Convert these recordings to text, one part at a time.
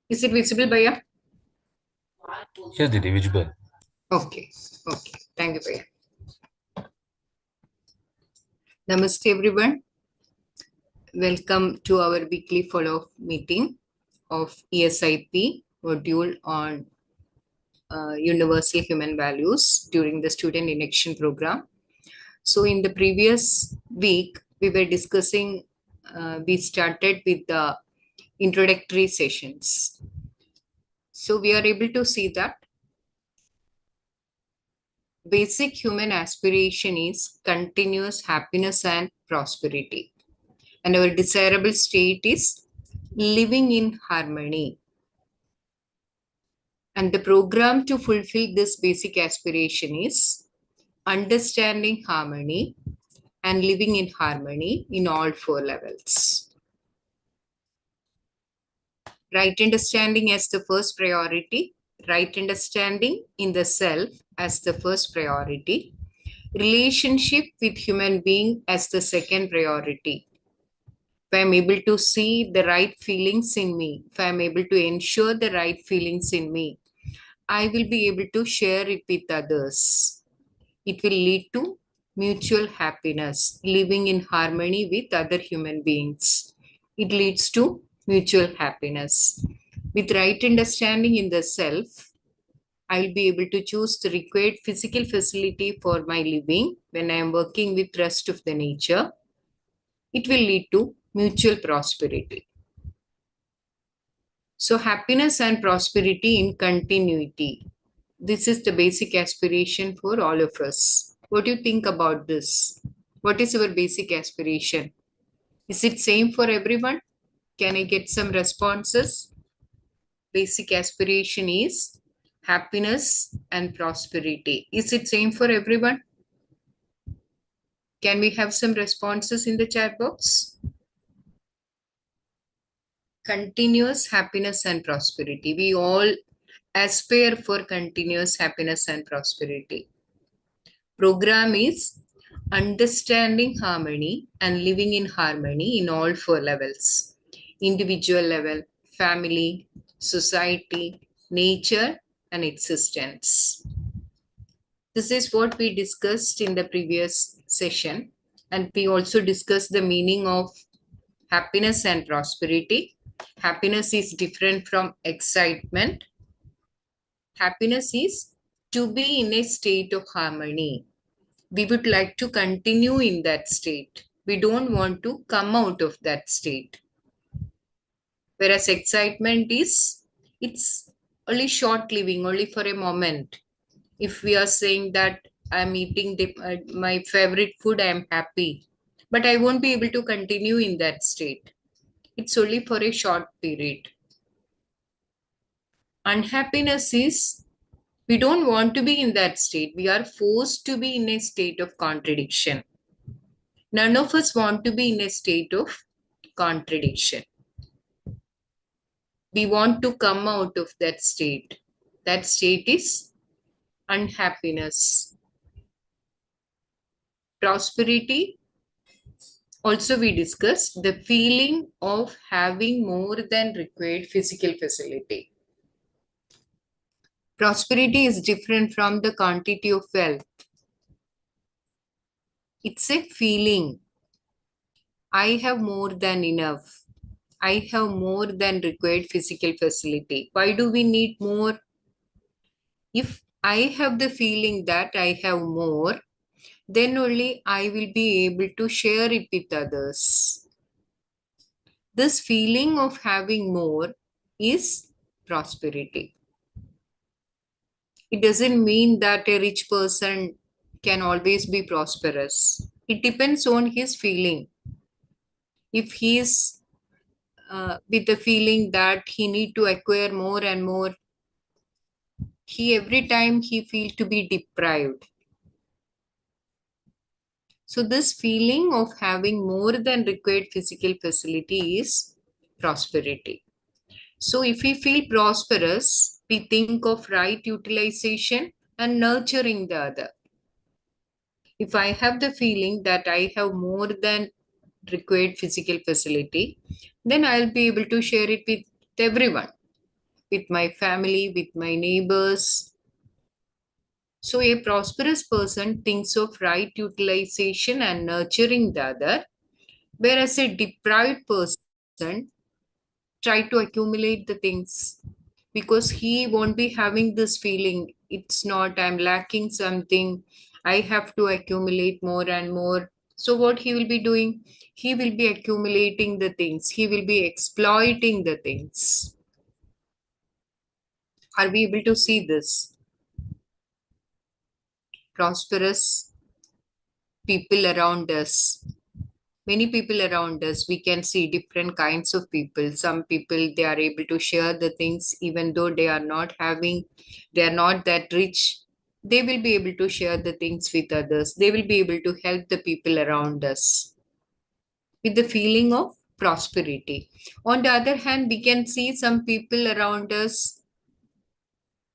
Is it visible, Bhaiya? Yes, Didi, visible. Okay. Okay. Thank you, Bhaiya. Namaste, everyone. Welcome to our weekly follow-up meeting of eSIP module on universal human values during the student election program. So, in the previous week, we started with the introductory sessions. So, we are able to see that basic human aspiration is continuous happiness and prosperity. And our desirable state is living in harmony. And the program to fulfill this basic aspiration is understanding harmony and living in harmony in all four levels. Right understanding as the first priority, right understanding in the self as the first priority, relationship with human being as the second priority. If I'm able to see the right feelings in me, if I'm able to ensure the right feelings in me, I will be able to share it with others. It will lead to mutual happiness, living in harmony with other human beings. It leads to mutual happiness. With right understanding in the self, I'll be able to choose the required physical facility for my living when I am working with rest of the nature. It will lead to mutual prosperity. So, happiness and prosperity in continuity. This is the basic aspiration for all of us. What do you think about this? What is our basic aspiration? Is it same for everyone? Can I get some responses? Basic aspiration is happiness and prosperity. Is it same for everyone? Can we have some responses in the chat box? Continuous happiness and prosperity. We all aspire for continuous happiness and prosperity. Program is understanding harmony and living in harmony in all four levels: individual level, family, society, nature, and existence. This is what we discussed in the previous session, and we also discussed the meaning of happiness and prosperity. Happiness is different from excitement. Happiness is to be in a state of harmony. We would like to continue in that state. We don't want to come out of that state. Whereas excitement is, it's only short living, only for a moment. If we are saying that I'm eating my favorite food, I'm happy, but I won't be able to continue in that state. It's only for a short period. Unhappiness is, we don't want to be in that state. We are forced to be in a state of contradiction. None of us want to be in a state of contradiction. We want to come out of that state. That state is unhappiness. Prosperity, also we discussed the feeling of having more than required physical facility. Prosperity is different from the quantity of wealth. It's a feeling. I have more than enough. I have more than required physical facility. Why do we need more? If I have the feeling that I have more, then only I will be able to share it with others. This feeling of having more is prosperity. It doesn't mean that a rich person can always be prosperous. It depends on his feeling. If he is with the feeling that he need to acquire more and more, he every time he feel to be deprived. So this feeling of having more than required physical facility is prosperity. So if we feel prosperous, we think of right utilization and nurturing the other. If I have the feeling that I have more than required physical facility, then I'll be able to share it with everyone. with my family, with my neighbors. So a prosperous person thinks of right utilization and nurturing the other, whereas a deprived person try to accumulate the things because he won't be having this feeling. It's not, I'm lacking something. I have to accumulate more and more. So what he will be doing? He will be accumulating the things. He will be exploiting the things. Are we able to see this? Prosperous people around us, many people around us, we can see different kinds of people. Some people, they are able to share the things even though they are not having, they are not that rich. They will be able to share the things with others. They will be able to help the people around us with the feeling of prosperity. On the other hand, we can see some people around us,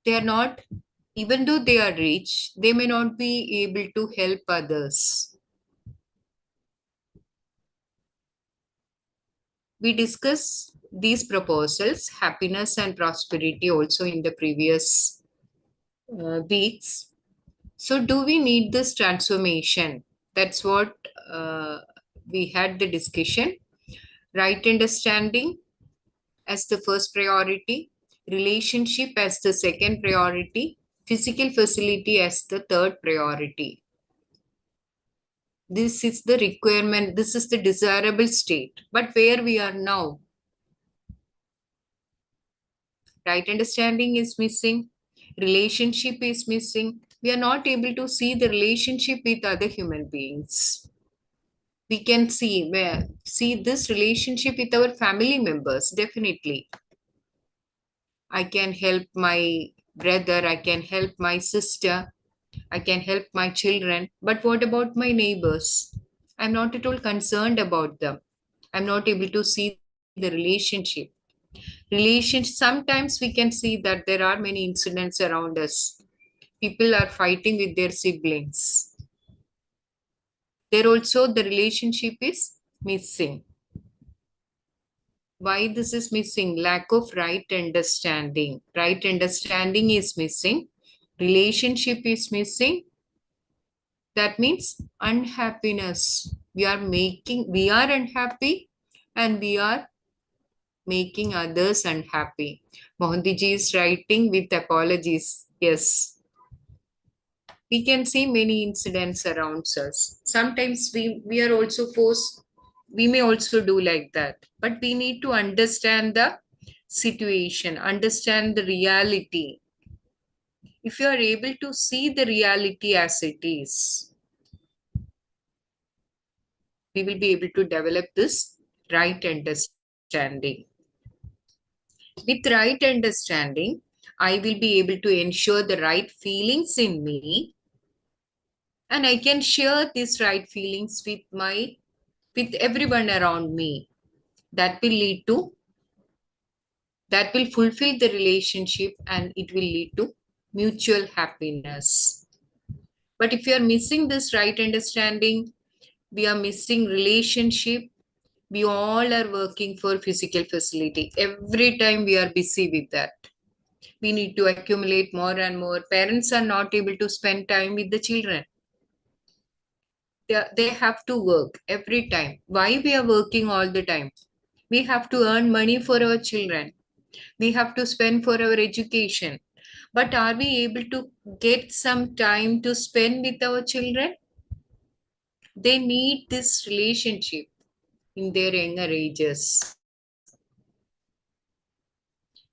they are not, even though they are rich, they may not be able to help others. We discussed these proposals, happiness and prosperity, also in the previous weeks. So, do we need this transformation? That's what we had the discussion. Right understanding as the first priority, relationship as the second priority, physical facility as the third priority. This is the requirement, this is the desirable state. But where we are now, right understanding is missing, relationship is missing. We are not able to see the relationship with other human beings. We can see this relationship with our family members. Definitely, I can help my brother, I can help my sister, I can help my children. But what about my neighbors? I'm not at all concerned about them. I'm not able to see the relationship. Sometimes we can see that there are many incidents around us. People are fighting with their siblings. There also the relationship is missing. Why this is missing? Lack of right understanding. Right understanding is missing. Relationship is missing. That means unhappiness. We are unhappy and we are making others unhappy. Mohandiji is writing with apologies. Yes, we can see many incidents around us. Sometimes we are also forced, we may also do like that. But we need to understand the situation, understand the reality. If you are able to see the reality as it is, we will be able to develop this right understanding. With right understanding, I will be able to ensure the right feelings in me, and I can share these right feelings with everyone around me. That will lead to, that will fulfill the relationship, and it will lead to mutual happiness. But if you are missing this right understanding, we are missing relationship. We all are working for physical facility. Every time we are busy with that. We need to accumulate more and more. Parents are not able to spend time with the children. They have to work every time. Why we are working all the time? We have to earn money for our children. We have to spend for our education. But are we able to get some time to spend with our children? They need this relationship in their younger ages.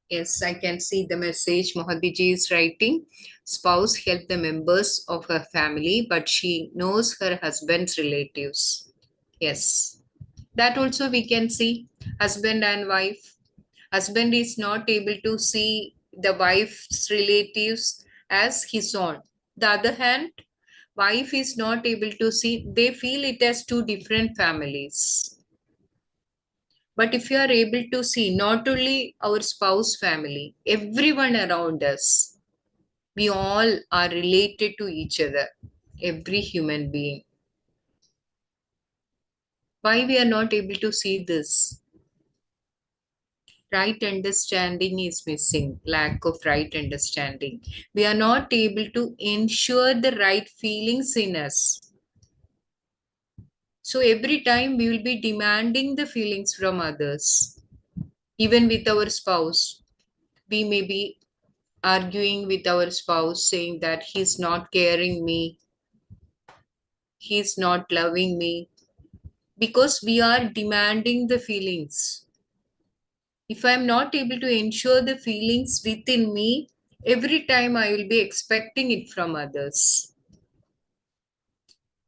Yes, I can see the message Mohadiji is writing. Spouse help the members of her family, but she knows her husband's relatives. Yes, that also we can see. Husband and wife. Husband is not able to see the wife's relatives as his own. The other hand, wife is not able to see, they feel it as two different families. But if you are able to see not only our spouse family, everyone around us, we all are related to each other, every human being. Why we are not able to see this? right understanding is missing, lack of right understanding. We are not able to ensure the right feelings in us. So every time we will be demanding the feelings from others, even with our spouse. We may be arguing with our spouse saying that he's not caring me, he's not loving me, because we are demanding the feelings. If I'm not able to ensure the feelings within me, every time I will be expecting it from others.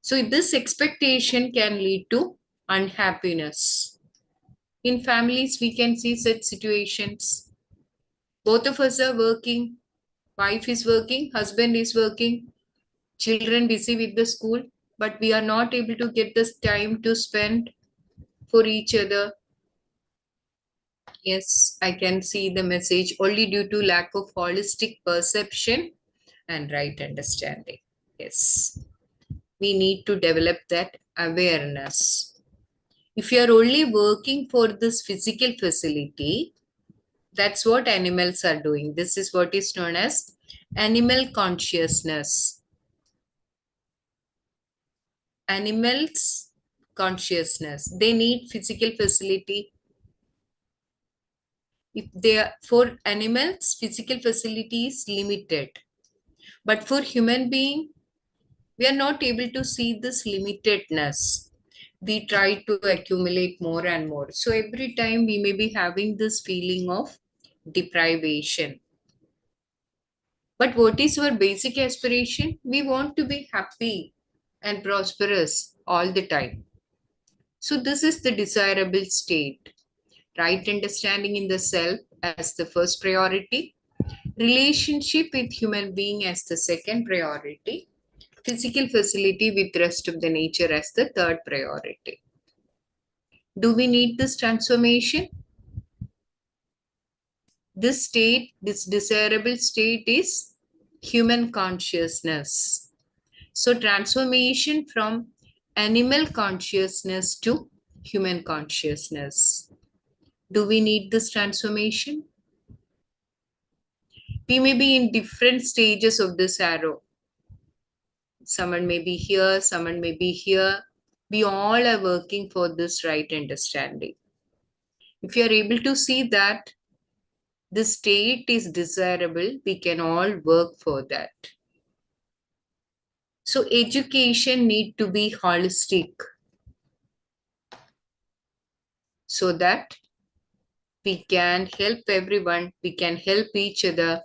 So this expectation can lead to unhappiness. In families, we can see such situations. Both of us are working. Wife is working, husband is working, children busy with the school, but we are not able to get this time to spend for each other. Yes, I can see the message only due to lack of holistic perception and right understanding. Yes, we need to develop that awareness. If you are only working for this physical facility, that's what animals are doing. This is what is known as animal consciousness. Animals consciousness. They need physical facility. If they are, for animals, physical facility is limited. But for human being, we are not able to see this limitedness. We try to accumulate more and more. So every time we may be having this feeling of deprivation. But what is our basic aspiration? We want to be happy and prosperous all the time. So this is the desirable state. Right understanding in the self as the first priority, relationship with human being as the second priority, physical facility with rest of the nature as the third priority. Do we need this transformation? This state, this desirable state is human consciousness. So transformation from animal consciousness to human consciousness. Do we need this transformation? We may be in different stages of this arrow. Someone may be here, someone may be here. We all are working for this right understanding. If you are able to see that the state is desirable, we can all work for that. So education need to be holistic so that we can help everyone, we can help each other.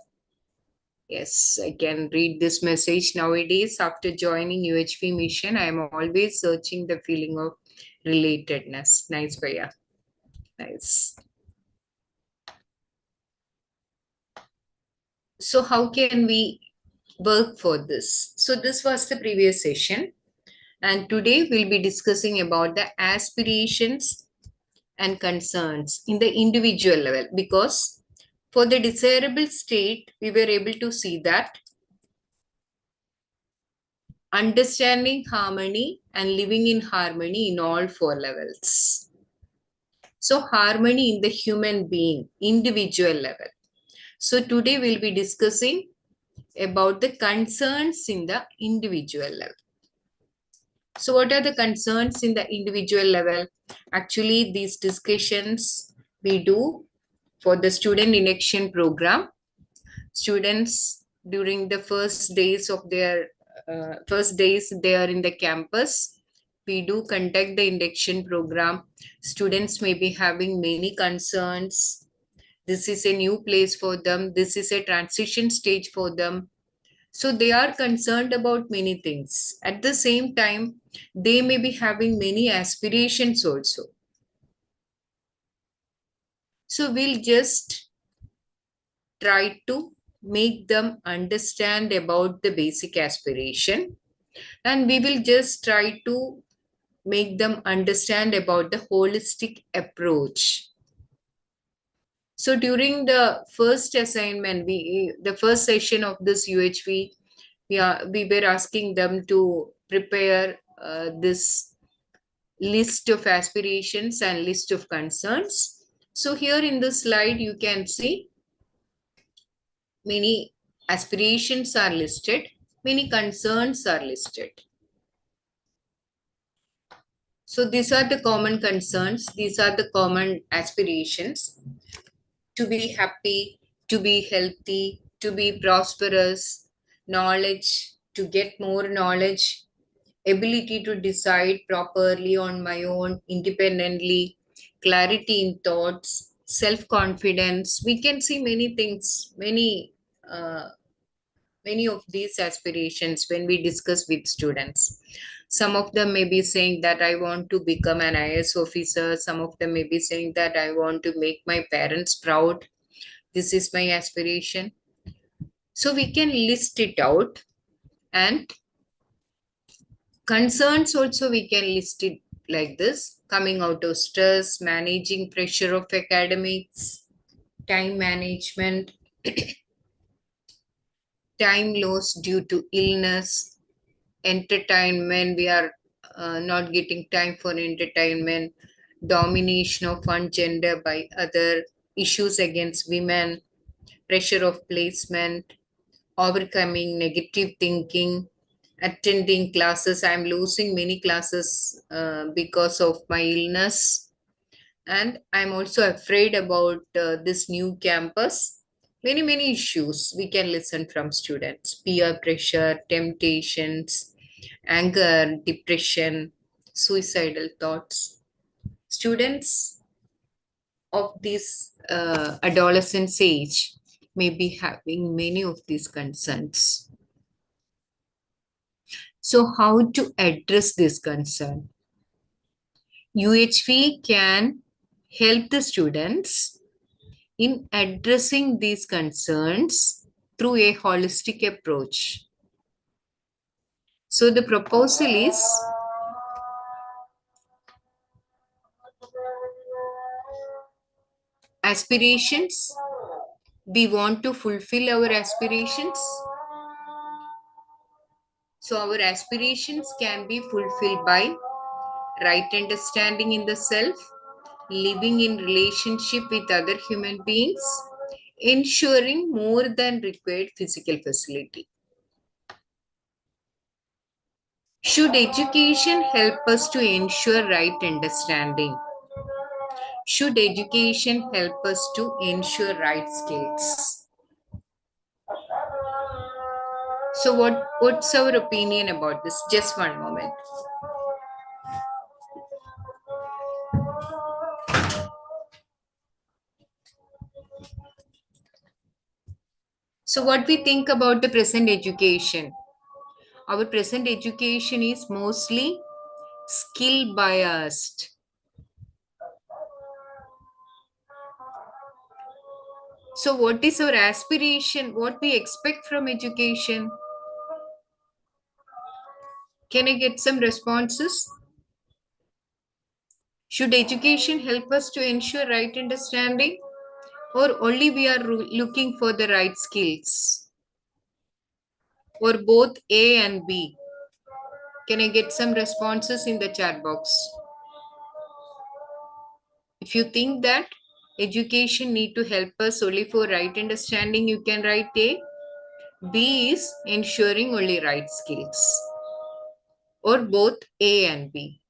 Yes, I can read this message nowadays. After joining UHV mission, I am always searching the feeling of relatedness. Nice, Bhaiya. Nice. So how can we work for this? So this was the previous session. And today we'll be discussing about the aspirations and concerns in the individual level, because for the desirable state, we were able to see that understanding harmony and living in harmony in all four levels. So harmony in the human being, individual level. So today we'll be discussing about the concerns in the individual level. So what are the concerns in the individual level? Actually, these discussions we do for the student induction program. Students during the first days of their first days they are in the campus, we do conduct the induction program. Students may be having many concerns. This is a new place for them. This is a transition stage for them. So they are concerned about many things. At the same time, they may be having many aspirations also. So we'll just try to make them understand about the basic aspiration, and we will just try to make them understand about the holistic approach. So during the first assignment, the first session of this UHV, we were asking them to prepare this list of aspirations and list of concerns. So here in this slide, you can see many aspirations are listed, many concerns are listed. So these are the common concerns, these are the common aspirations: to be happy, to be healthy, to be prosperous, knowledge, to get more knowledge, ability to decide properly on my own, independently, clarity in thoughts, self confidence. We can see many things, uh, many of these aspirations when we discuss with students. Some of them may be saying that I want to become an IS officer. Some of them may be saying that I want to make my parents proud. This is my aspiration. So we can list it out, and concerns also we can list it like this: coming out of stress, managing pressure of academics, time management, time loss due to illness, entertainment, we are not getting time for entertainment, domination of one gender by other, issues against women, pressure of placement, overcoming negative thinking, attending classes. I'm losing many classes because of my illness, and I'm also afraid about this new campus. Many issues we can listen from students: peer pressure, temptations, anger, depression, suicidal thoughts. Students of this adolescence age may be having many of these concerns. So how to address this concern? UHV can help the students in addressing these concerns through a holistic approach. So the proposal is aspirations. We want to fulfill our aspirations. So our aspirations can be fulfilled by right understanding in the self, living in relationship with other human beings, ensuring more than required physical facility. Should education help us to ensure right understanding? Should education help us to ensure right skills? So what's our opinion about this? Just one moment. So what we think about the present education? Our present education is mostly skill biased. So what is our aspiration? What we expect from education? Can I get some responses? Should education help us to ensure right understanding, or only we are looking for the right skills, or both A and B? Can I get some responses in the chat box? If you think that education need to help us only for right understanding, you can write A. B is ensuring only right skills, or both A and B.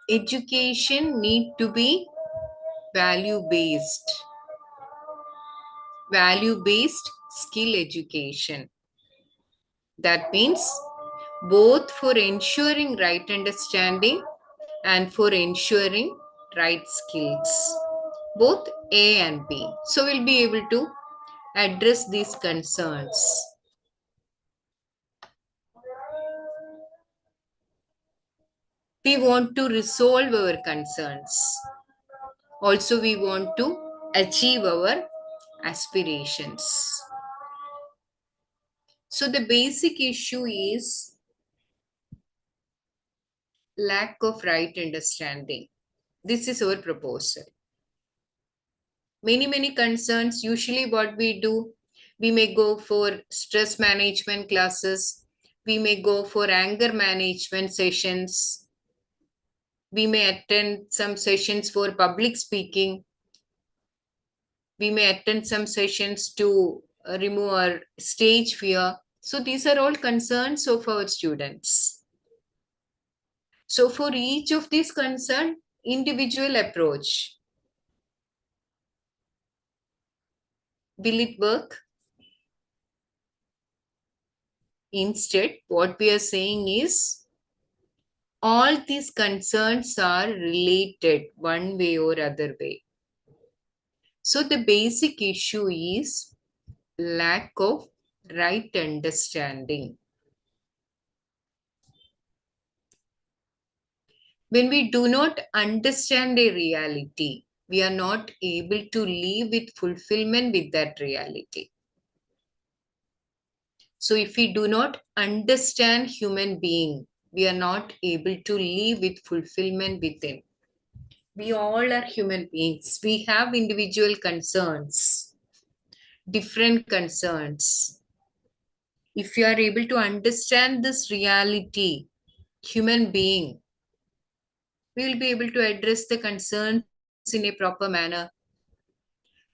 Education need to be value based skill education. That means both for ensuring right understanding and for ensuring right skills, both A and B. So we'll be able to address these concerns. We want to resolve our concerns. Also, we want to achieve our aspirations. So the basic issue is lack of right understanding. This is our proposal. Many concerns. Usually what we do, we may go for stress management classes, we may go for anger management sessions, We may attend some sessions for public speaking. We may attend some sessions to remove our stage fear. So these are all concerns of our students. So for each of these concerns, individual approach. Will it work? Instead, what we are saying is all these concerns are related one way or other way. So the basic issue is lack of right understanding. When we do not understand a reality, we are not able to live with fulfillment with that reality. So if we do not understand human being, we are not able to live with fulfillment within. We all are human beings. We have individual concerns, different concerns. If you are able to understand this reality, human being, we will be able to address the concerns in a proper manner.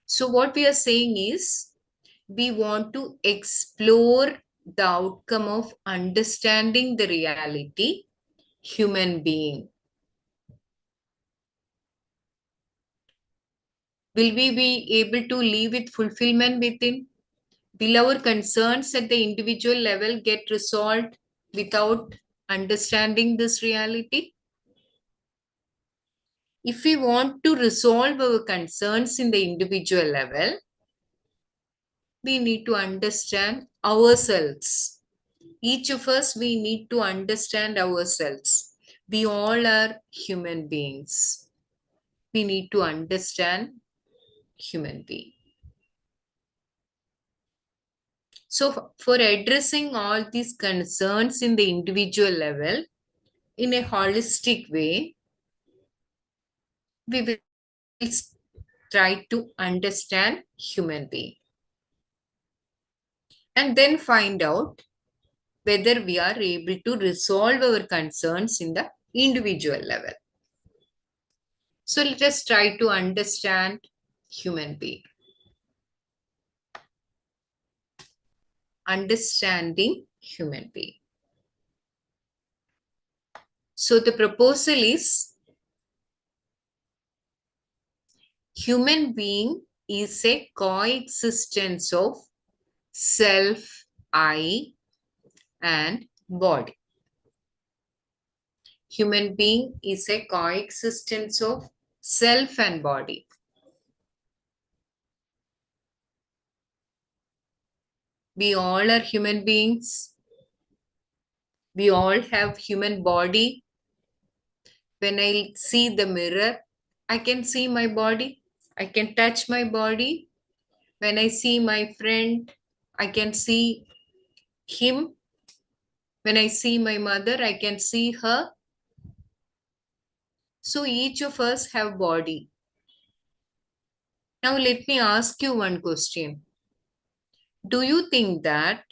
So what we are saying is we want to explore the outcome of understanding the reality, human being. Will we be able to live with fulfillment within? Will our concerns at the individual level get resolved without understanding this reality? If we want to resolve our concerns in the individual level, we need to understand ourselves. Each of us, we need to understand ourselves. We all are human beings. We need to understand human being. So for addressing all these concerns in the individual level, in a holistic way, we will try to understand human being and then find out whether we are able to resolve our concerns in the individual level. So let us try to understand human being. Understanding human being. So the proposal is human being is a coexistence of self, I, and body. Human being is a coexistence of self and body. We all are human beings. We all have human body. When I see the mirror, I can see my body. I can touch my body. When I see my friend, I can see him. When I see my mother, I can see her. So each of us have body. Now let me ask you one question. Do you think that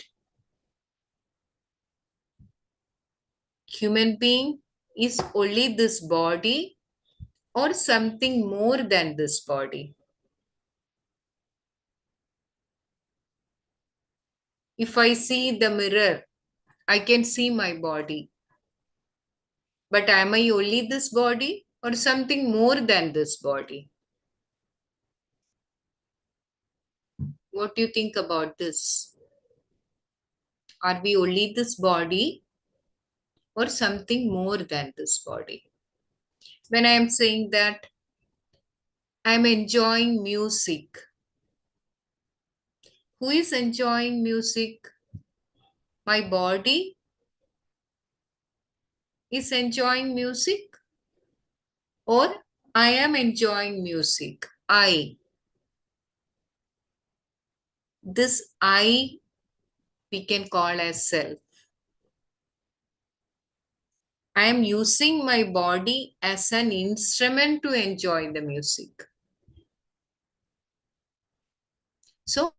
human being is only this body or something more than this body? If I see the mirror, I can see my body. But am I only this body or something more than this body? What do you think about this? Are we only this body or something more than this body? When I am saying that I am enjoying music, who is enjoying music? My body is enjoying music or I am enjoying music? This I we can call as self. I am using my body as an instrument to enjoy the music. So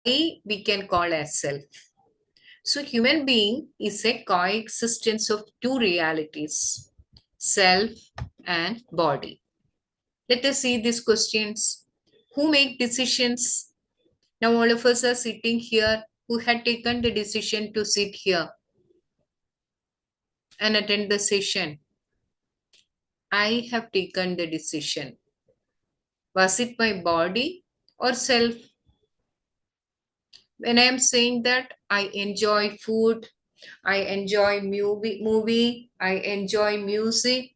I we can call as self. So human being is a coexistence of two realities, self and body. Let us see these questions. Who make decisions? Now all of us are sitting here who had taken the decision to sit here and attend the session. I have taken the decision. Was it my body or self? When I am saying that I enjoy food, I enjoy movie, I enjoy music,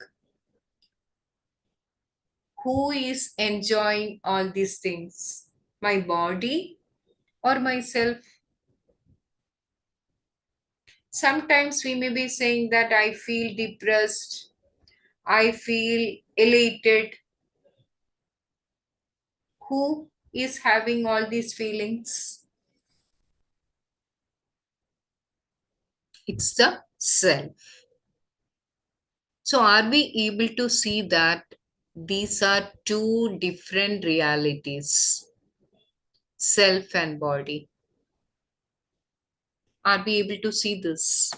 who is enjoying all these things? My body or myself? Sometimes we may be saying that I feel depressed, I feel elated. Who is having all these feelings? It's the self. So, are we able to see that these are two different realities, self and body? Are we able to see this?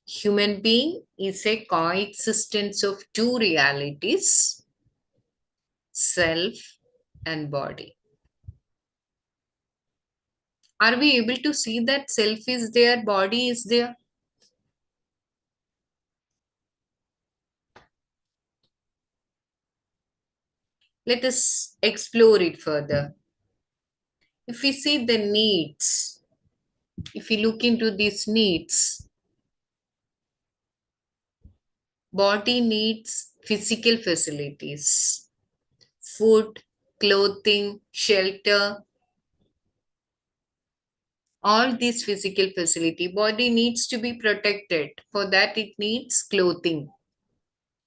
Human being is a coexistence of two realities, self and body. Are we able to see that self is there, body is there? Let us explore it further. If we see the needs, if we look into these needs, body needs physical facilities, food, clothing, shelter, all these physical facility. Body needs to be protected. For that, it needs clothing.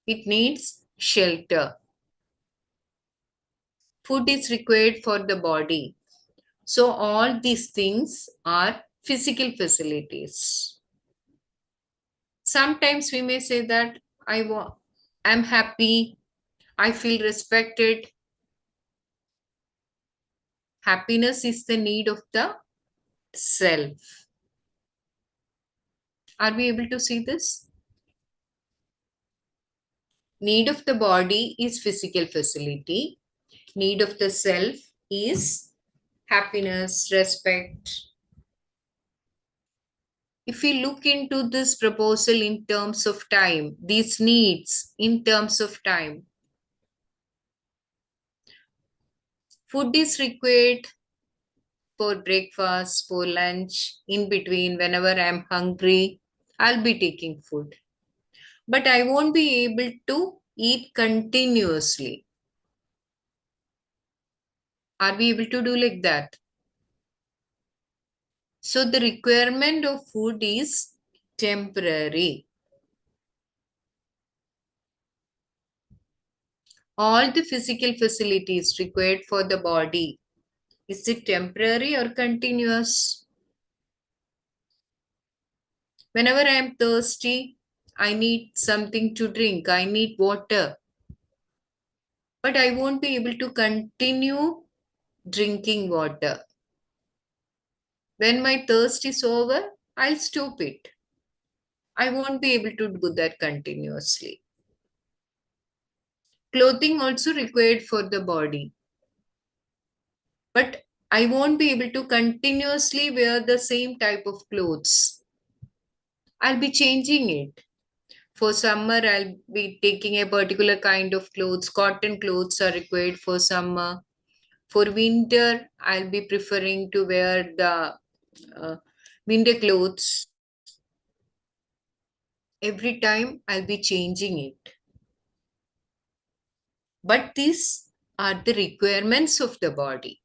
It needs shelter. Food is required for the body. So all these things are physical facilities. Sometimes we may say that I'm happy, I feel respected. Happiness is the need of the self. Are we able to see this? Need of the body is physical facility. Need of the self is happiness, respect. If we look into this proposal in terms of time, these needs in terms of time, food is required for breakfast, for lunch, in between, whenever I'm hungry, I'll be taking food. But I won't be able to eat continuously. Are we able to do like that? So the requirement of food is temporary. All the physical facilities required for the body, is it temporary or continuous? Whenever I am thirsty, I need something to drink, I need water. But I won't be able to continue drinking water. When my thirst is over, I'll stop it. I won't be able to do that continuously. Clothing also required for the body. But I won't be able to continuously wear the same type of clothes. I'll be changing it. For summer, I'll be taking a particular kind of clothes. Cotton clothes are required for summer. For winter, I'll be preferring to wear the winter clothes. Every time I'll be changing it. But these are the requirements of the body.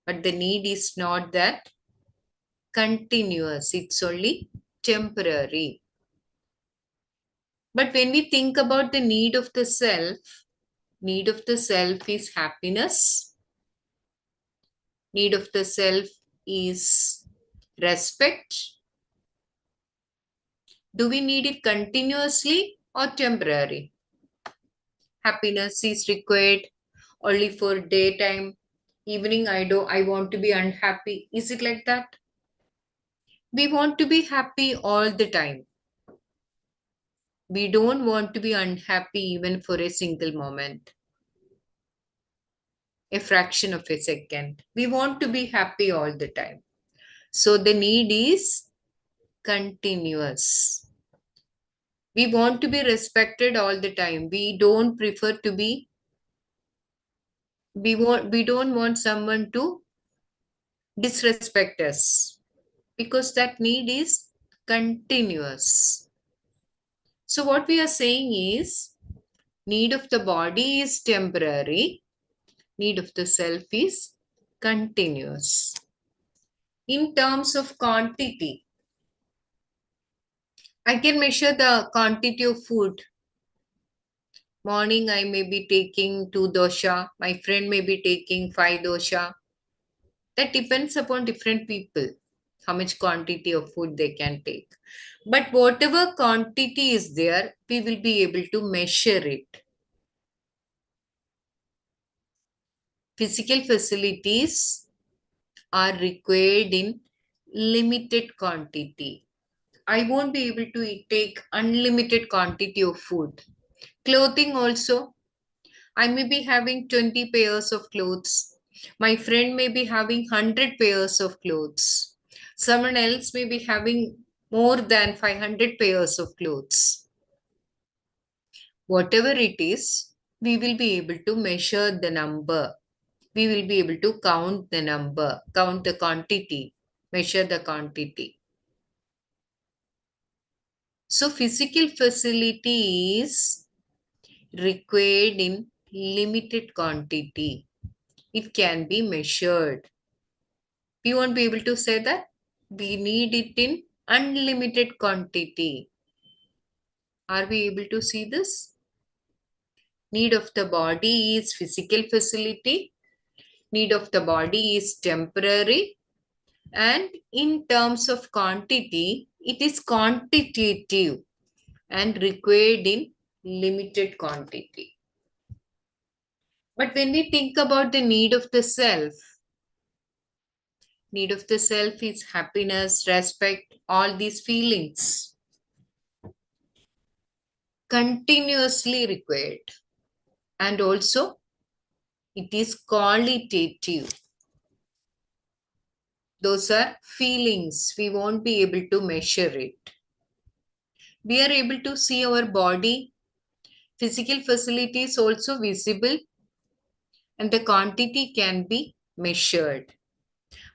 But the need is not that continuous, it's only temporary. But when we think about the need of the self, need of the self is happiness, need of the self is respect. Do we need it continuously or temporary? Happiness is required only for daytime, evening I want to be unhappy. Is it like that? We want to be happy all the time. We don't want to be unhappy even for a single moment, a fraction of a second. We want to be happy all the time. So the need is continuous. We want to be respected all the time. We don't want someone to disrespect us, because that need is continuous. So what we are saying is, need of the body is temporary, need of the self is continuous. In terms of quantity, I can measure the quantity of food. Morning I may be taking 2 dosha, my friend may be taking 5 dosha. That depends upon different people, how much quantity of food they can take. But whatever quantity is there, we will be able to measure it. Physical facilities are required in limited quantity. I won't be able to take unlimited quantity of food. Clothing also, I may be having 20 pairs of clothes. My friend may be having 100 pairs of clothes. Someone else may be having more than 500 pairs of clothes. Whatever it is, we will be able to measure the number. We will be able to count the number, count the quantity, measure the quantity. So physical facility is required in limited quantity. It can be measured. We won't be able to say that we need it in unlimited quantity. Are we able to see this? Need of the body is physical facility. Need of the body is temporary. And in terms of quantity, it is quantitative and required in limited quantity. But when we think about the need of the self, need of the self is happiness, respect, all these feelings. Continuously required. And also, it is qualitative. Those are feelings. We won't be able to measure it. We are able to see our body. Physical facility is also visible, and the quantity can be measured.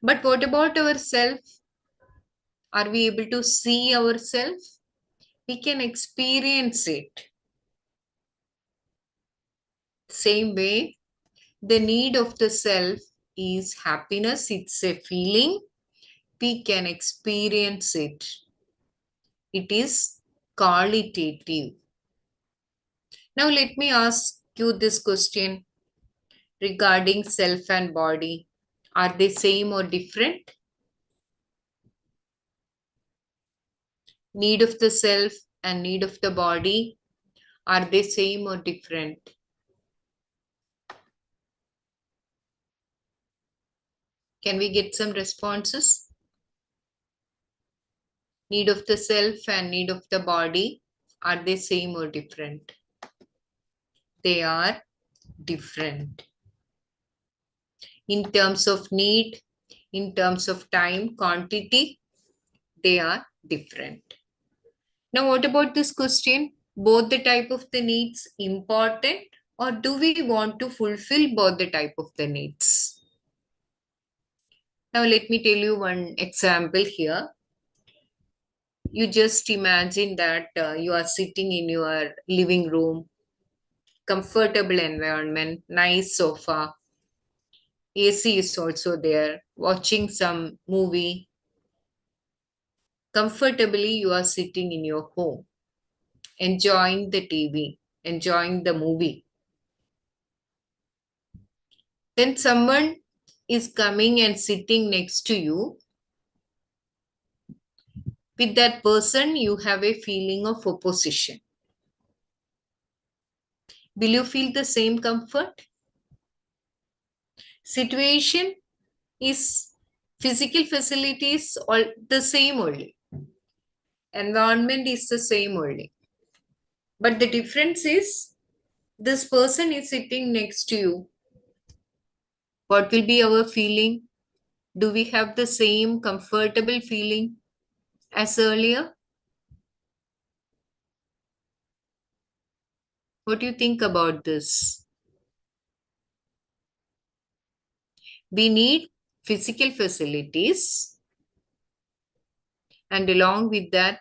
But what about ourselves? Are we able to see ourselves? We can experience it. Same way, the need of the self is happiness. It's a feeling. We can experience it. It is qualitative. Now let me ask you this question regarding self and body. Are they same or different? Need of the self and need of the body, are they same or different? Can we get some responses? Need of the self and need of the body, are they same or different? They are different. In terms of need, in terms of time, quantity, they are different. Now, what about this question? Both the type of the needs important, or do we want to fulfill both the type of the needs? Now, let me tell you one example here. You just imagine that you are sitting in your living room, comfortable environment, nice sofa, AC is also there, watching some movie. Comfortably, you are sitting in your home, enjoying the TV, enjoying the movie. Then someone is coming and sitting next to you. With that person, you have a feeling of opposition. Will you feel the same comfort? Situation is physical facilities all the same only. Environment is the same only. But the difference is this person is sitting next to you. What will be our feeling? Do we have the same comfortable feeling as earlier? What do you think about this? We need physical facilities, and along with that,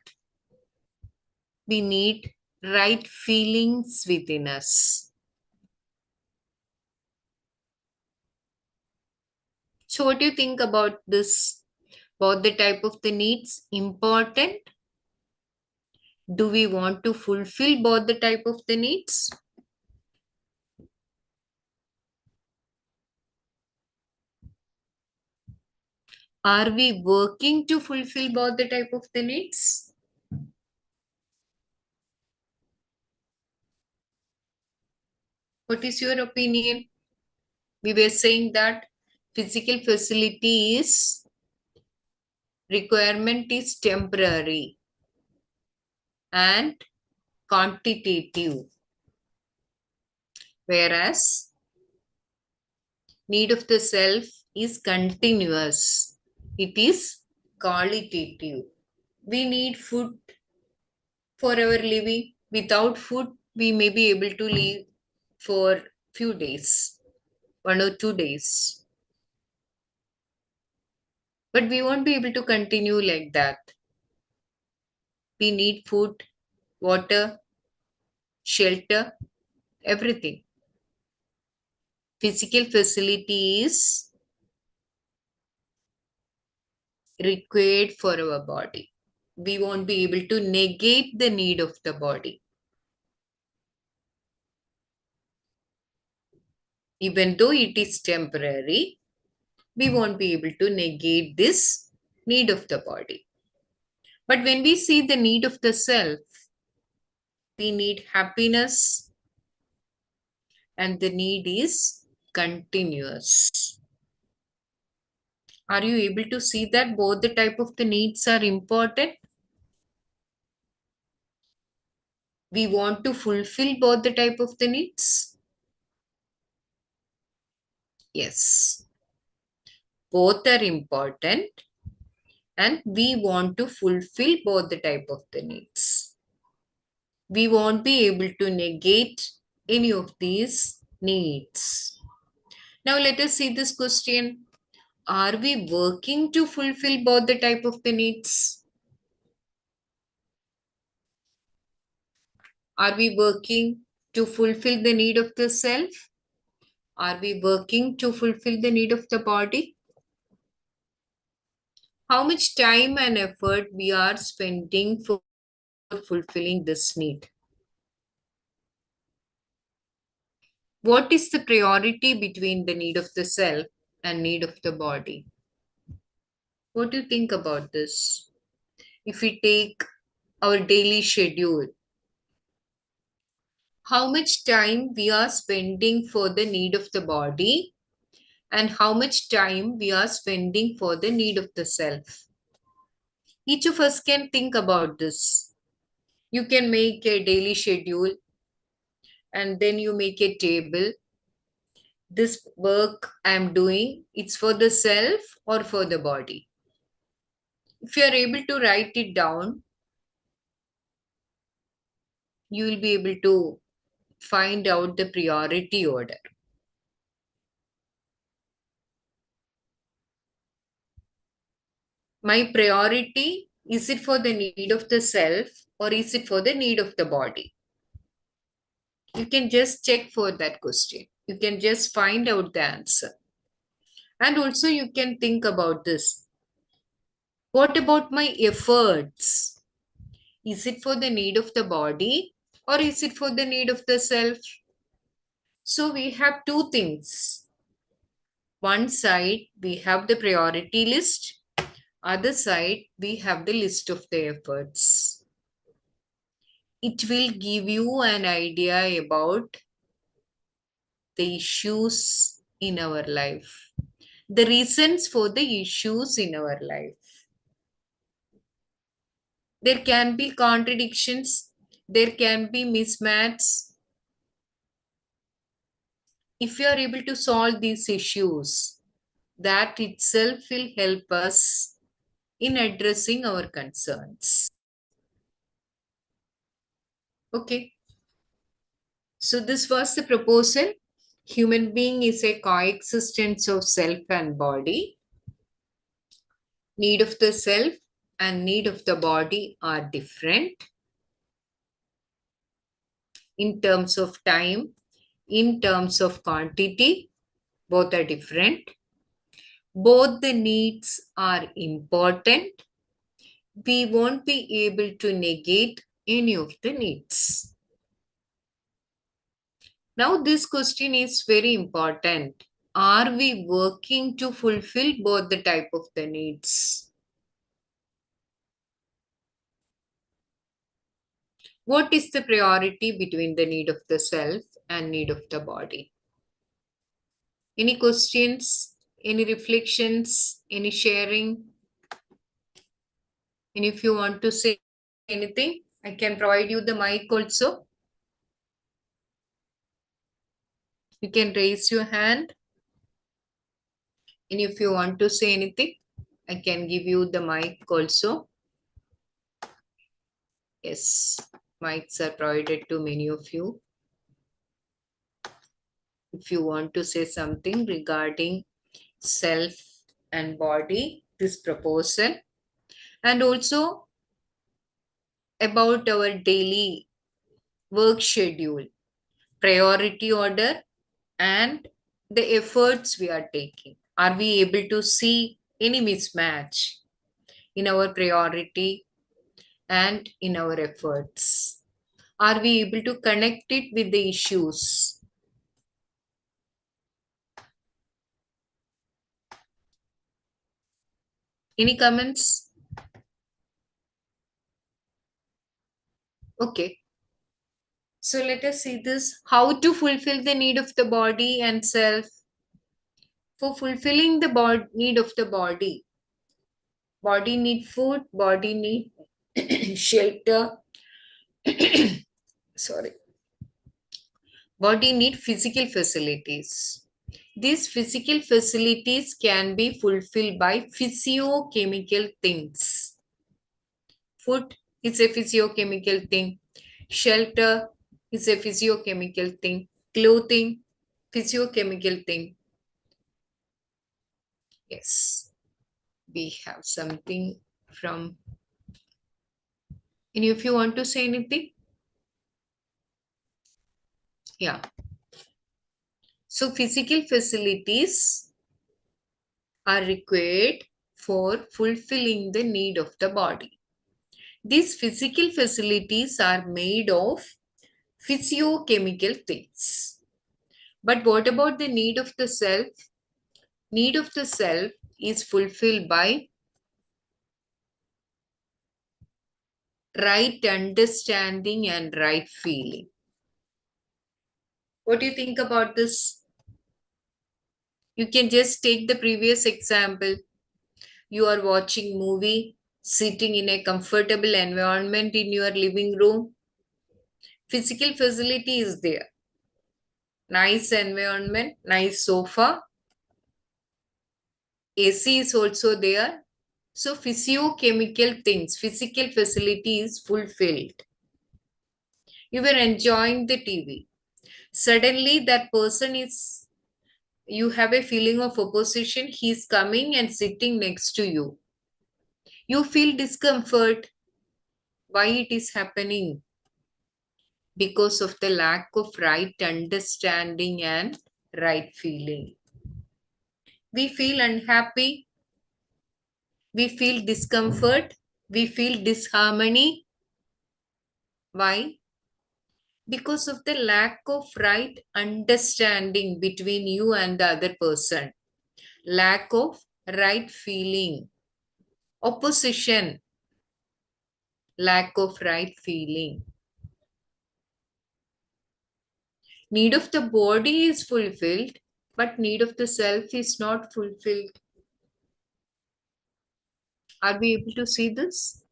we need right feelings within us. So, what do you think about this? About the type of the needs important? Do we want to fulfill both the type of the needs? Are we working to fulfill both the type of the needs? What is your opinion? We were saying that physical facilities requirement is temporary and quantitative, whereas need of the self is continuous. It is qualitative. We need food for our living. Without food, we may be able to live for few days, 1 or 2 days. But we won't be able to continue like that. We need food, water, shelter, everything. Physical facilities required for our body. We won't be able to negate the need of the body. Even though it is temporary, we won't be able to negate this need of the body. But when we see the need of the self, we need happiness, and the need is continuous. Are you able to see that both the type of the needs are important? We want to fulfill both the type of the needs? Yes. Both are important, and we want to fulfill both the type of the needs. We won't be able to negate any of these needs. Now let us see this question. Are we working to fulfill both the type of the needs? Are we working to fulfill the need of the self? Are we working to fulfill the need of the body? How much time and effort we are spending for fulfilling this need? What is the priority between the need of the self and need of the body? What do you think about this? If we take our daily schedule, how much time we are spending for the need of the body and how much time we are spending for the need of the self? Each of us can think about this. You can make a daily schedule and then you make a table. This work I'm doing, it's for the self or for the body. If you are able to write it down, you will be able to find out the priority order. My priority, is it for the need of the self or is it for the need of the body? You can just check for that question. You can just find out the answer. And also you can think about this. What about my efforts? Is it for the need of the body or is it for the need of the self? So we have two things. One side, we have the priority list. Other side, we have the list of the efforts. It will give you an idea about the issues in our life, the reasons for the issues in our life. There can be contradictions, there can be mismatches. If you are able to solve these issues, that itself will help us in addressing our concerns. Okay. So this was the proposal. Human being is a coexistence of self and body. Need of the self and need of the body are different in terms of time, in terms of quantity, both are different. Both the needs are important. We won't be able to negate any of the needs. Now, this question is very important. Are we working to fulfill both the type of the needs? What is the priority between the need of the self and need of the body? Any questions? Any reflections? Any sharing? And if you want to say anything, I can provide you the mic also. You can raise your hand. And if you want to say anything, I can give you the mic also. Yes, mics are provided to many of you. If you want to say something regarding self and body, this proposal, and also about our daily work schedule, priority order, and the efforts we are taking. Are we able to see any mismatch in our priority and in our efforts? Are we able to connect it with the issues? Any comments? Okay. So let us see this. How to fulfill the need of the body and self. For fulfilling the need of the body need food, body need shelter. Sorry. Body need physical facilities. These physical facilities can be fulfilled by physiochemical things. Food is a physiochemical thing. Shelter is a physiochemical thing. Clothing, physiochemical thing. Yes, we have something from. And if you want to say anything, yeah. So physical facilities are required for fulfilling the need of the body. These physical facilities are made of physiochemical things. But what about the need of the self? Need of the self is fulfilled by right understanding and right feeling. What do you think about this? You can just take the previous example. You are watching movie, sitting in a comfortable environment in your living room. Physical facility is there. Nice environment, nice sofa. AC is also there. So physiochemical things, physical facility is fulfilled. You were enjoying the TV. Suddenly that person is, you have a feeling of opposition. He's coming and sitting next to you. You feel discomfort. Why it is happening? Because of the lack of right understanding and right feeling. We feel unhappy. We feel discomfort. We feel disharmony. Why? Because of the lack of right understanding between you and the other person. Lack of right feeling. Opposition. Lack of right feeling. Need of the body is fulfilled but need of the self is not fulfilled. Are we able to see this?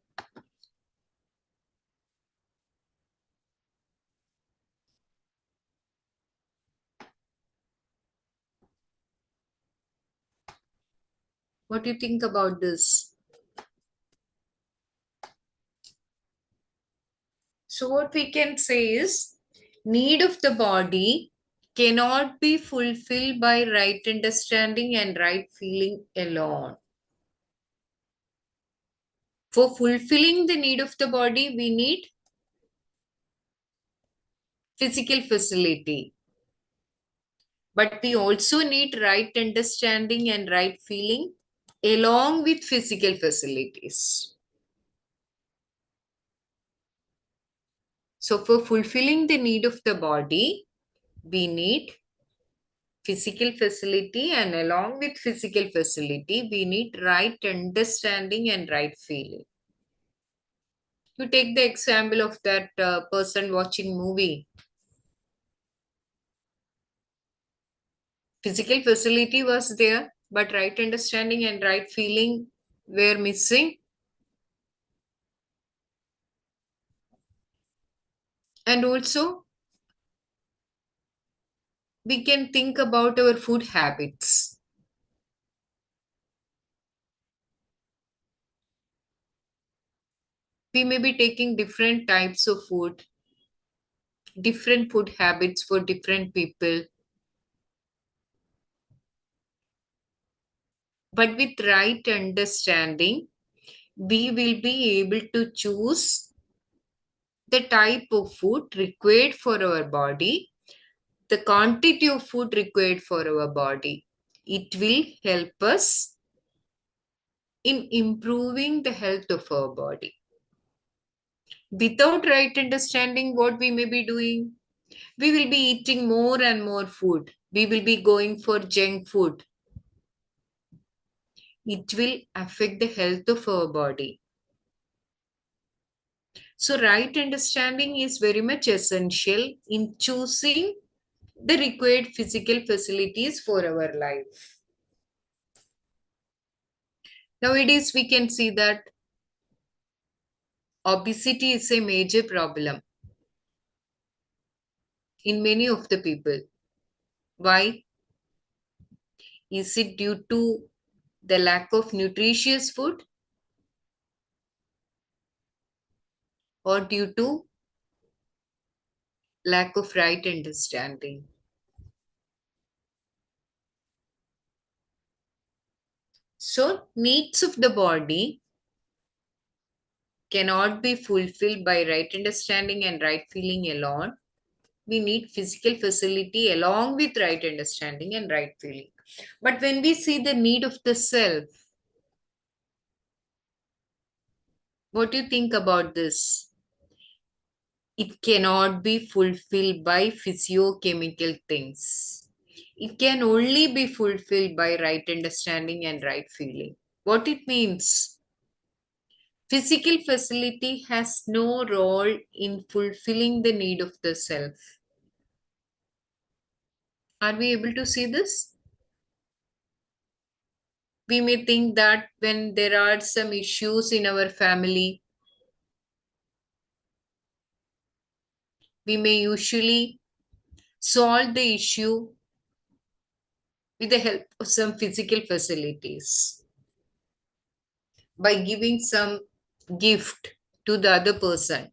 What do you think about this? So what we can say is need of the body cannot be fulfilled by right understanding and right feeling alone. For fulfilling the need of the body, we need physical facility. But we also need right understanding and right feeling along with physical facilities. So for fulfilling the need of the body, we need physical facility, and along with physical facility, we need right understanding and right feeling. You take the example of that person watching movie. Physical facility was there, but right understanding and right feeling were missing. And also, we can think about our food habits. We may be taking different types of food, different food habits for different people. But with right understanding, we will be able to choose the type of food required for our body, the quantity of food required for our body. It will help us in improving the health of our body. Without right understanding what we may be doing, we will be eating more and more food. We will be going for junk food. It will affect the health of our body. So, right understanding is very much essential in choosing the required physical facilities for our life. Nowadays, we can see that obesity is a major problem in many of the people. Why? Is it due to the lack of nutritious food or due to lack of right understanding? So, needs of the body cannot be fulfilled by right understanding and right feeling alone. We need physical facility along with right understanding and right feeling. But when we see the need of the self, what do you think about this? It cannot be fulfilled by physiochemical things. It can only be fulfilled by right understanding and right feeling. What it means? Physical facility has no role in fulfilling the need of the self. Are we able to see this? We may think that when there are some issues in our family, we may usually solve the issue with the help of some physical facilities by giving some gift to the other person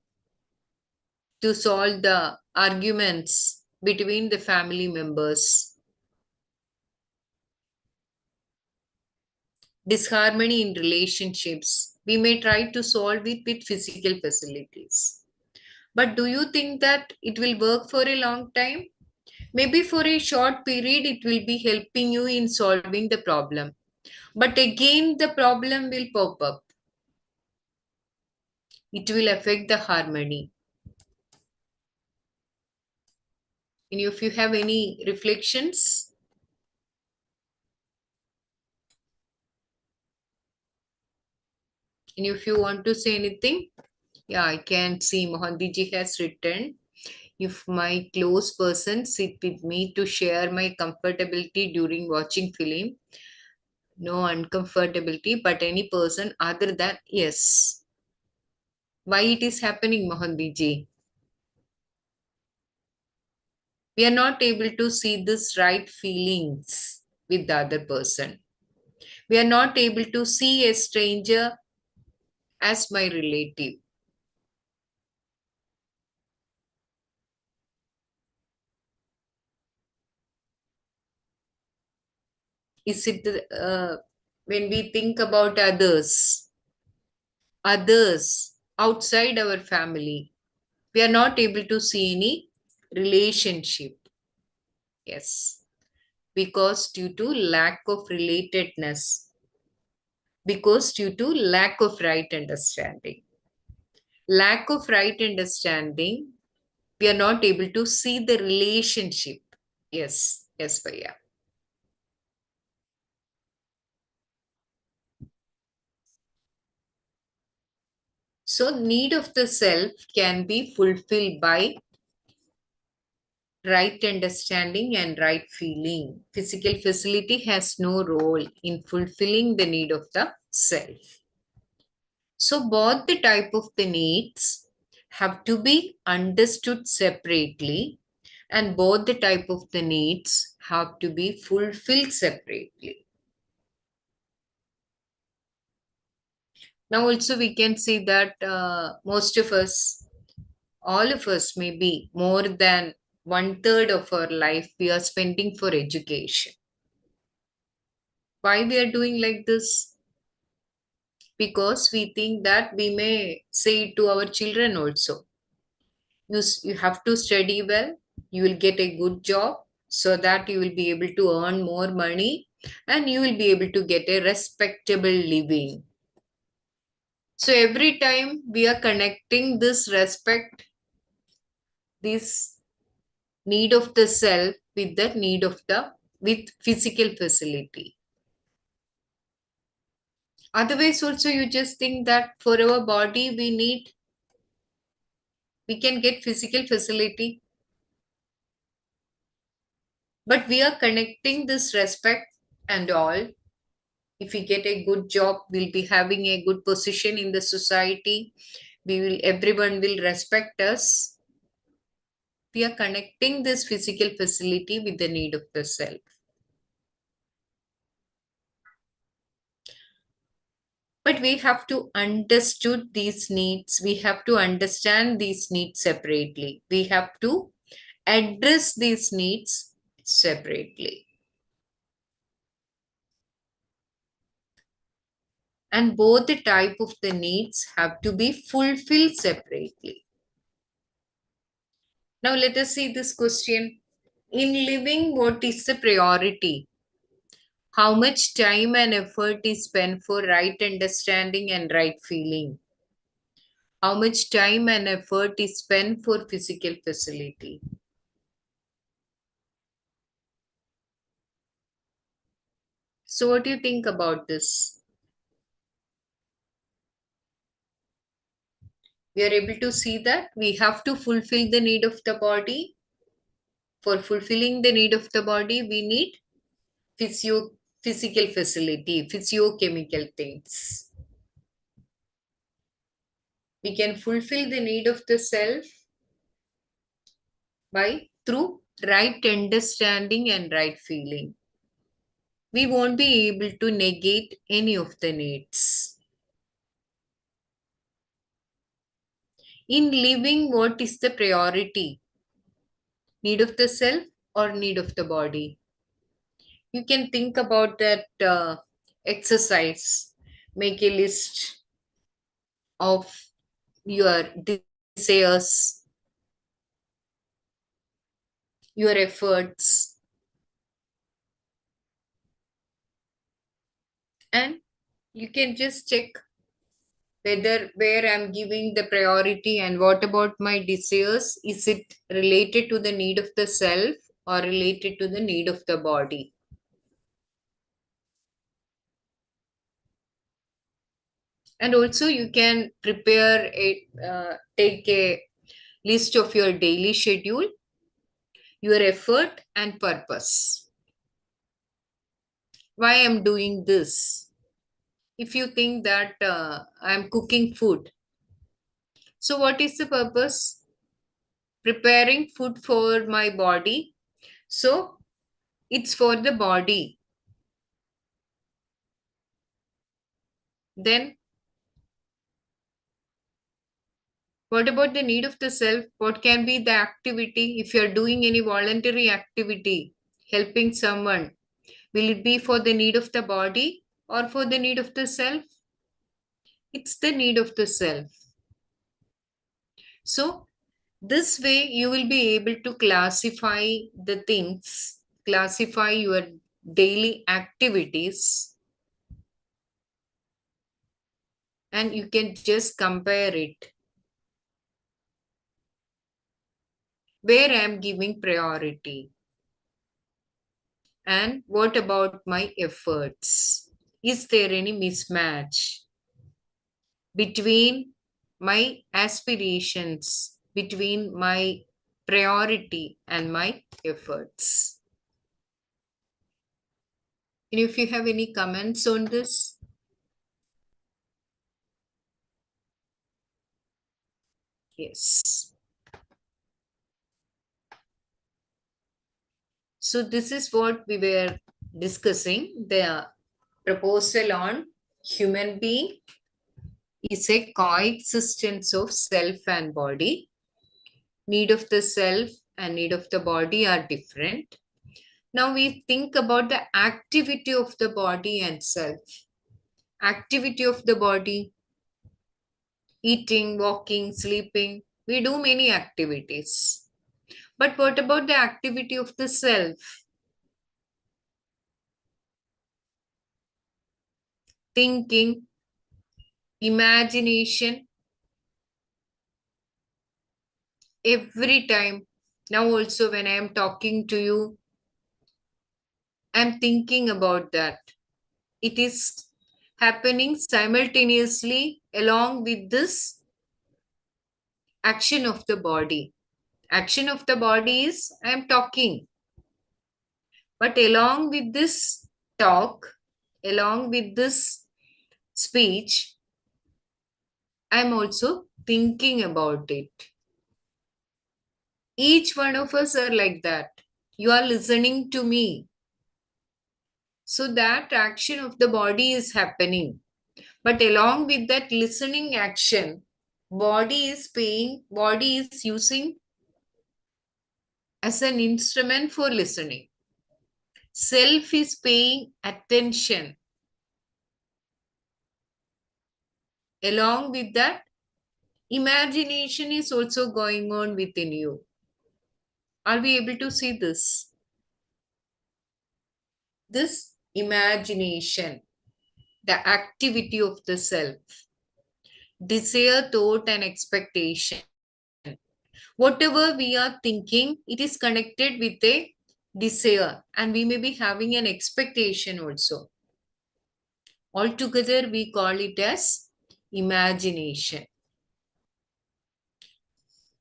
to solve the arguments between the family members. Disharmony in relationships, we may try to solve it with physical facilities. But do you think that it will work for a long time? Maybe for a short period, it will be helping you in solving the problem. But again, the problem will pop up. It will affect the harmony. And if you have any reflections, and if you want to say anything, yeah, I can see Mohandiji has written. If my close person sit with me to share my comfortability during watching film, no uncomfortability, but any person other than, yes. Why it is happening, Mohanbiji? We are not able to see this right feelings with the other person. We are not able to see a stranger as my relative. Is it when we think about others outside our family, we are not able to see any relationship? Yes, because due to lack of relatedness, because due to lack of right understanding. Lack of right understanding, we are not able to see the relationship. Yes, yes, Bhaiya. So, need of the self can be fulfilled by right understanding and right feeling. Physical facility has no role in fulfilling the need of the self. So, both the type of the needs have to be understood separately, and both the type of the needs have to be fulfilled separately. Now, also, we can see that most of us, all of us, maybe more than one third of our life, we are spending for education. Why we are doing like this? Because we think that we may say it to our children also. You have to study well, you will get a good job so that you will be able to earn more money and you will be able to get a respectable living. So every time we are connecting this respect, this need of the self with the need of the with physical facility. Otherwise also you just think that for our body we can get physical facility, but we are connecting this respect and all. If we get a good job, we'll be having a good position in the society, everyone will respect us. We are connecting this physical facility with the need of the self. But we have to understood these needs, we have to understand these needs separately, we have to address these needs separately, and both the type of the needs have to be fulfilled separately. Now let us see this question. In living, what is the priority? How much time and effort is spent for right understanding and right feeling? How much time and effort is spent for physical facility? So what do you think about this? We are able to see that we have to fulfill the need of the body. For fulfilling the need of the body, we need physio physical facility, physiochemical things. We can fulfill the need of the self by through right understanding and right feeling. We won't be able to negate any of the needs. In living, what is the priority? Need of the self or need of the body? You can think about that exercise. Make a list of your desires, your efforts, and you can just check whether where I'm giving the priority and what about my desires. Is it related to the need of the self or related to the need of the body? And also you can prepare a take a list of your daily schedule, your effort and purpose. Why I'm doing this? If you think that I'm cooking food, so what is the purpose? Preparing food for my body. So it's for the body. Then what about the need of the self? What can be the activity? If you're doing any voluntary activity, helping someone, will it be for the need of the body or for the need of the self? It's the need of the self. So this way you will be able to classify the things, classify your daily activities, and you can just compare it. Where I am giving priority. And what about my efforts? Is there any mismatch between my aspirations, between my priority and my efforts? And if you have any comments on this? Yes. So this is what we were discussing. The proposal on human being is a coexistence of self and body. Need of the self and need of the body are different. Now we think about the activity of the body and self. Activity of the body, eating, walking, sleeping. We do many activities. But what about the activity of the self? Thinking, imagination, every time. Now also when I am talking to you, I am thinking about that. It is happening simultaneously along with this action of the body. Action of the body is I am talking. But along with this talk, along with this speech, I am also thinking about it. Each one of us are like that. You are listening to me. So that action of the body is happening. But along with that listening action, body is using as an instrument for listening. Self is paying attention. Along with that, imagination is also going on within you. Are we able to see this? This imagination, the activity of the self, desire, thought, and expectation. Whatever we are thinking, it is connected with a desire, and we may be having an expectation also. Altogether, we call it as imagination.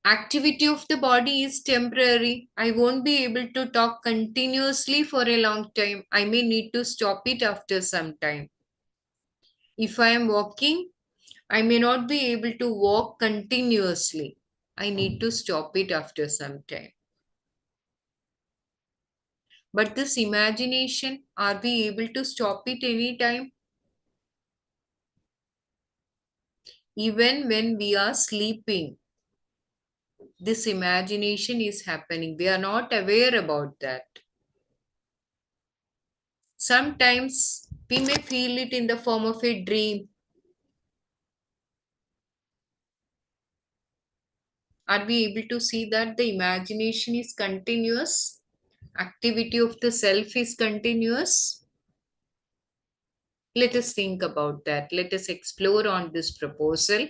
Activity of the body is temporary. I won't be able to talk continuously for a long time. I may need to stop it after some time. If I am walking, I may not be able to walk continuously. I need to stop it after some time. But this imagination, are we able to stop it anytime? Even when we are sleeping, this imagination is happening. We are not aware about that. Sometimes we may feel it in the form of a dream. Are we able to see that the imagination is continuous? Activity of the self is continuous? Let us think about that. Let us explore on this proposal.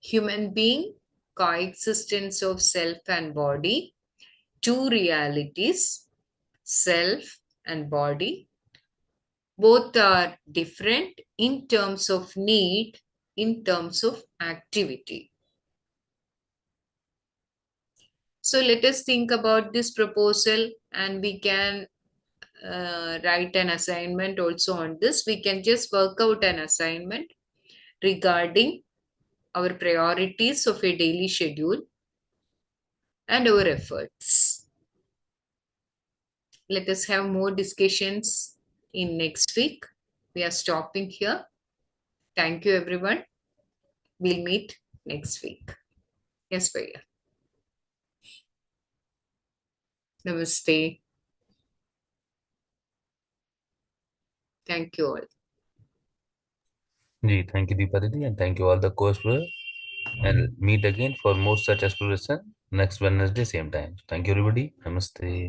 Human being, coexistence of self and body, two realities, self and body. Both are different in terms of need, in terms of activity. So let us think about this proposal, and we can write an assignment also on this. We can just work out an assignment regarding our priorities of a daily schedule and our efforts. Let us have more discussions in next week. We are stopping here. Thank you, everyone. We'll meet next week. Yes, Bhaiya. Namaste. Thank you all. Ji, thank you, Deepa Didi, and thank you all the co-explorers. And meet again for more such exploration next Wednesday, same time. Thank you, everybody. Namaste.